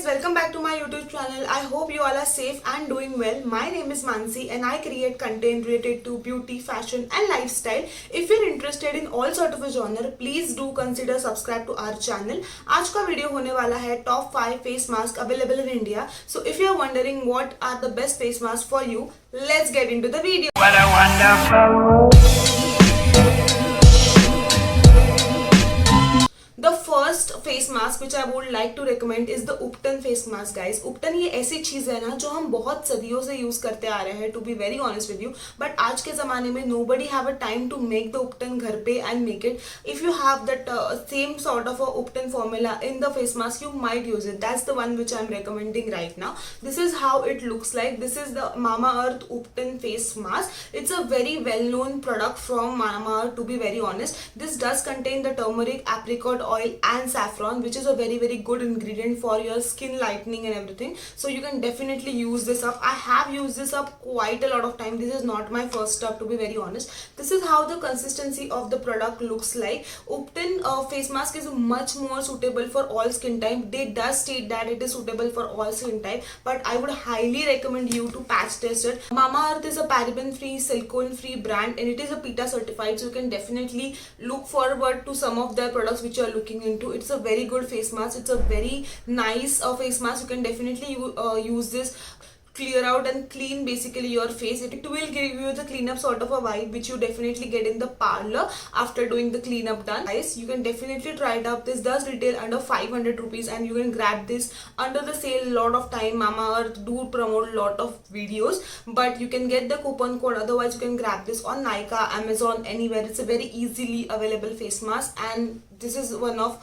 welcome back to my YouTube channel. I hope you all are safe and doing well. My name is Mansi and I create content related to beauty, fashion and lifestyle. If you're interested in all sort of a genre, please do consider subscribe to our channel. आज का video होने वाला है top 5 face mask available in India. So if you are wondering what are the best face masks for you, let's get into the video. What a wonderful The first face mask which I would like to recommend is the Upton face mask, guys. Upton ये ऐसी चीज है ना जो हम बहुत सदियों से यूज करते आ रहे हैं, to be very honest with you. But आज के जमाने में nobody have a time to make the Upton घर पे and make it. If you have that same sort of a Upton formula in the face mask, you might use it. That's the one which I'm recommending right now. This is how it looks like. This is the Mamaearth Upton face mask. It's a very well-known product from Mamaearth, to be very honest. This does contain the turmeric, apricot oil and saffron, which is a very good ingredient for your skin lightening and everything. So you can definitely use this up. I have used this up quite a lot of time. This is not my first step, to be very honest. This is how the consistency of the product looks like. Upton face mask is much more suitable for all skin type. They does state that it is suitable for all skin type, but I would highly recommend you to patch test it. Mamaearth is a paraben free, silicone free brand and it is a PETA certified, so you can definitely look forward to some of their products which you are looking into. It's a very good face mask. It's a very nice face mask. You can definitely use this, clear out and clean basically your face. It will give you the cleanup sort of a vibe which you definitely get in the parlor after doing the cleanup done. Guys, you can definitely try it out. This does retail under 500 rupees and you can grab this under the sale lot of time. Mamaearth do promote lot of videos, but you can get the coupon code. Otherwise you can grab this on Nykaa, Amazon, anywhere. It's a very easily available face mask and this is one of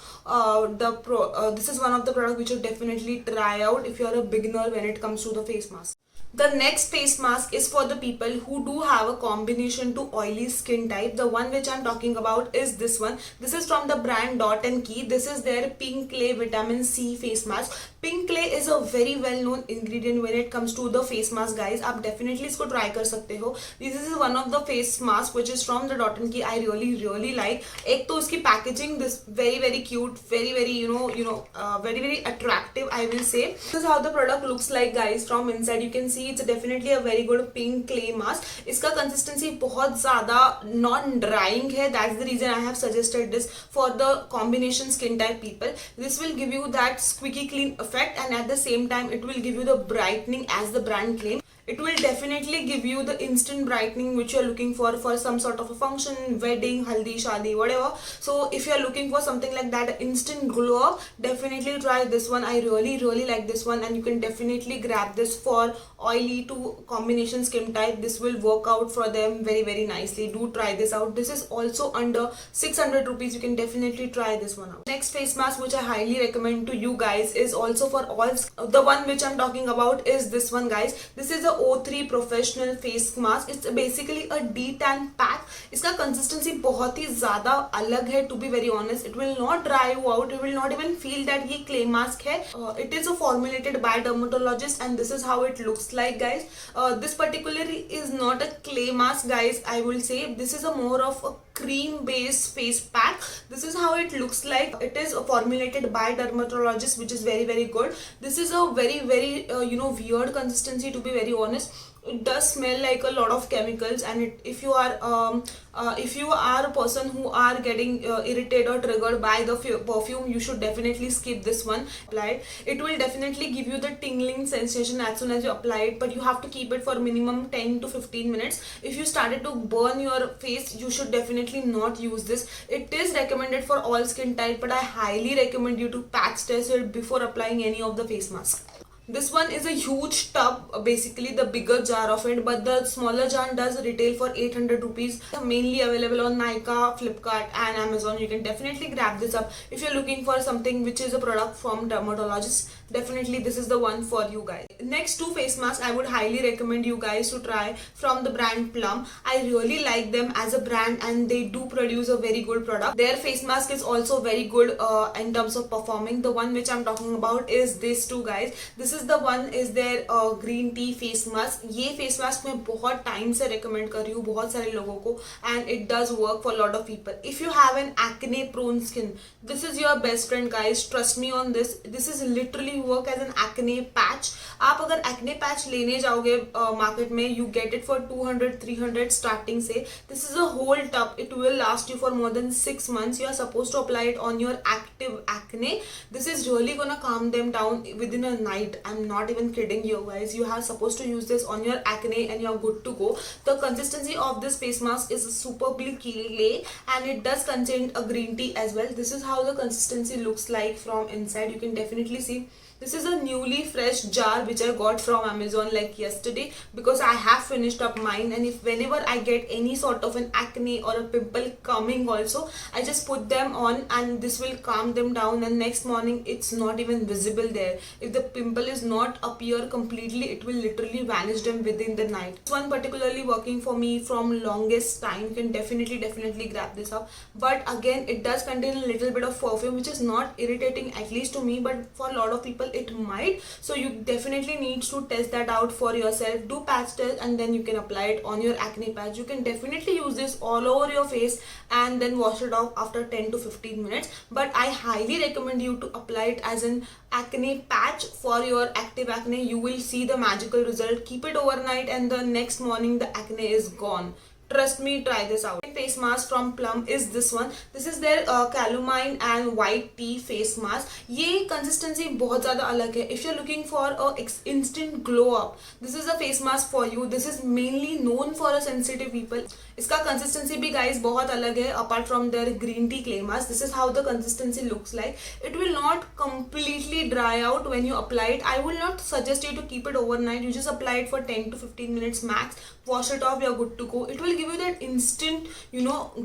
the product which you definitely try out if you are a beginner when it comes to the face mask. The next face mask is for the people who do have a combination to oily skin type. The one which I'm talking about is this one. This is from the brand Dot and Key. This is their Pink Clay Vitamin C face mask. Pink clay is a very well known ingredient when it comes to the face mask, guys. आप definitely इसको try कर सकते हो. This is one of the face mask which is from the Dot and Key. I really like. एक तो उसकी packaging, this very cute, very very attractive, I will say. This is how the product looks like, guys. From inside you can see it's definitely a very good pink clay mask. इसका consistency बहुत ज़्यादा non drying है. That's the reason I have suggested this for the combination skin type people. This will give you that squeaky clean effect and at the same time it will give you the brightening as the brand claim. It will definitely give you the instant brightening which you are looking for some sort of a function, wedding, haldi, shadi, whatever. So if you are looking for something like that, instant glow up, definitely try this one. I really like this one and you can definitely grab this for oily to combination skin type. This will work out for them very nicely. Do try this out. This is also under 600 rupees. You can definitely try this one out. Next face mask which I highly recommend to you guys is also for all. The one which I'm talking about is this one, guys. This is a O3 professional face mask. It's basically a D-tan pack. इसका consistency बहुत ही ज्यादा अलग है, to be very honest. It will not dry you out. You will not even feel that ये clay mask है. It is formulated by dermatologist and this is how it looks like, guys. This particularly is not a clay mask, guys. I will say this is a more of a cream based face pack. This is how it looks like. It is formulated by dermatologist, which is very good. This is a very weird consistency, to be very honest. It does smell like a lot of chemicals and if you are a person who are getting irritated or triggered by the perfume, you should definitely skip this one. Applied, it will definitely give you the tingling sensation as soon as you apply it, but you have to keep it for minimum 10 to 15 minutes. If you started to burn your face, you should definitely not use this. It is recommended for all skin type, but I highly recommend you to patch test it before applying any of the face mask. This one is a huge tub, basically the bigger jar of it, but the smaller jar does retail for 800 rupees. Mainly available on Nykaa, Flipkart and Amazon. You can definitely grab this up if you're looking for something which is a product from dermatologist. Definitely this is the one for you, guys. next two face masks I would highly recommend you guys to try from the brand Plum. I really like them as a brand and they do produce a very good product. Their face mask is also very good in terms of performing. The one which I'm talking about is this two guys. This is the one is their green tea face mask. ये face mask मैं बहुत time से recommend कर रही हूँ बहुत सारे लोगों को and it does work for a lot of people. If you have an acne prone skin, this is your best friend guys. Trust me on this. This is literally work as an acne patch. आप अगर acne patch लेने जाओगे market में, you get it for 200-300 starting से. This is a whole tub. It will last you for more than 6 months. You are supposed to apply it on your active acne. This is really gonna calm them down within a night. I'm not even kidding you guys. You are supposed to use this on your acne and you're good to go. The consistency of this face mask is superbly clay and it does contain a green tea as well. This is how the consistency looks like from inside. You can definitely see. This is a newly fresh jar which I got from Amazon like yesterday because I have finished up mine, and if whenever I get any sort of an acne or a pimple coming also, I just put them on and this will calm them down, and next morning it's not even visible there. If the pimple is not appear completely, it will literally vanish them within the night. This one particularly working for me from longest time. You can definitely grab this up, but again it does contain a little bit of perfume which is not irritating, at least to me, but for a lot of people it might. So you definitely need to test that out for yourself. Do patch test and then you can apply it on your acne patch. You can definitely use this all over your face and then wash it off after 10 to 15 minutes, but I highly recommend you to apply it as an acne patch for your active acne. You will see the magical result. Keep it overnight and the next morning the acne is gone. Trust me, try this out. Face mask from Plum is this one. This is their calamine and white tea face mask. ये consistency बहुत ज़्यादा अलग है. If you're looking for a instant glow up, this is a face mask for you. This is mainly known for a sensitive people. इसका consistency भी guys बहुत अलग है. Apart from their green tea clay mask, this is how the consistency looks like. It will not completely dry out when you apply it. I will not suggest you to keep it overnight. You just apply it for 10 to 15 minutes max. Wash it off, you're good to go. It will give you that instant,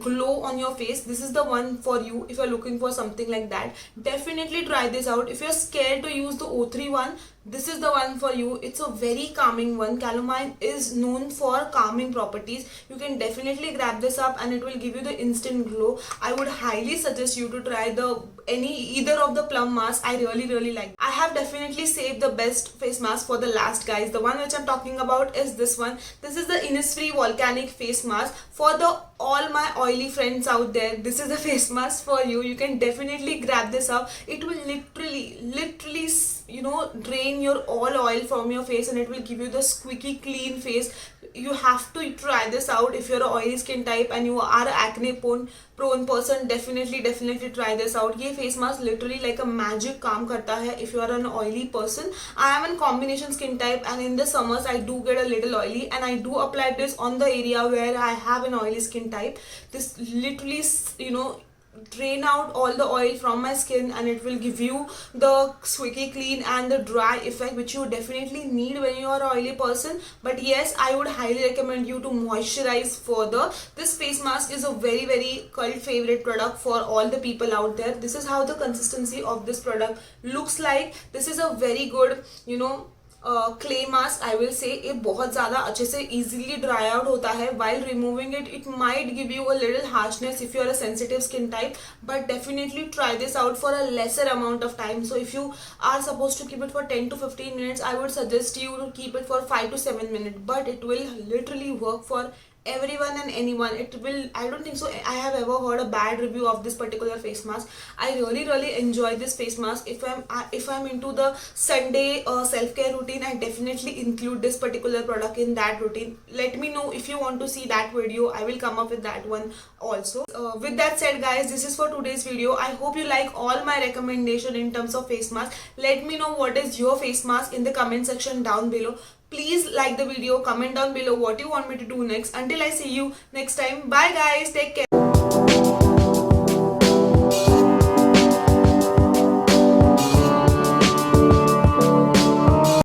glow on your face. This is the one for you if you're looking for something like that. Definitely try this out. If you're scared to use the O3 one, this is the one for you. It's a very calming one. Calamine is known for calming properties. You can definitely grab this up and it will give you the instant glow. I would highly suggest you to try either of the Plum masks. I really like. I have definitely saved the best face mask for the last guys. The one which I'm talking about is this one. This is the Innisfree Volcanic face mask for all my oily friends out there. This is the face mask for you. You can definitely grab this up. It will literally drain your all oil from your face and it will give you the squeaky clean face. You have to try this out if you're an oily skin type and you are an acne prone person. Definitely try this out. ये face mask literally like a magic काम करता है if you are an oily person. I am in combination skin type and in the summers I do get a little oily and I do apply this on the area where I have an oily skin type. This literally drain out all the oil from my skin and it will give you the squeaky clean and the dry effect which you definitely need when you are an oily person. But yes, I would highly recommend you to moisturize further. This face mask is a very cult favorite product for all the people out there. This is how the consistency of this product looks like. This is a very good clay mask. I will say ये बहुत ज़्यादा अच्छे से easily dry out होता है. While removing it, it might give you a little harshness if you are a sensitive skin type, but definitely try this out for a lesser amount of time. So if you are supposed to keep it for 10 to 15 minutes, I would suggest you to keep it for 5 to 7 minutes, but it will literally work for everyone and anyone. I don't think so I have ever heard a bad review of this particular face mask. I really enjoy this face mask. If I'm into the Sunday self-care routine, I definitely include this particular product in that routine. Let me know if you want to see that video. I will come up with that one also. With that said guys, this is for today's video. I hope you like all my recommendation in terms of face mask. Let me know what is your face mask in the comment section down below. Please like the video, comment down below what you want me to do next. Until I see you next time. Bye guys, take care.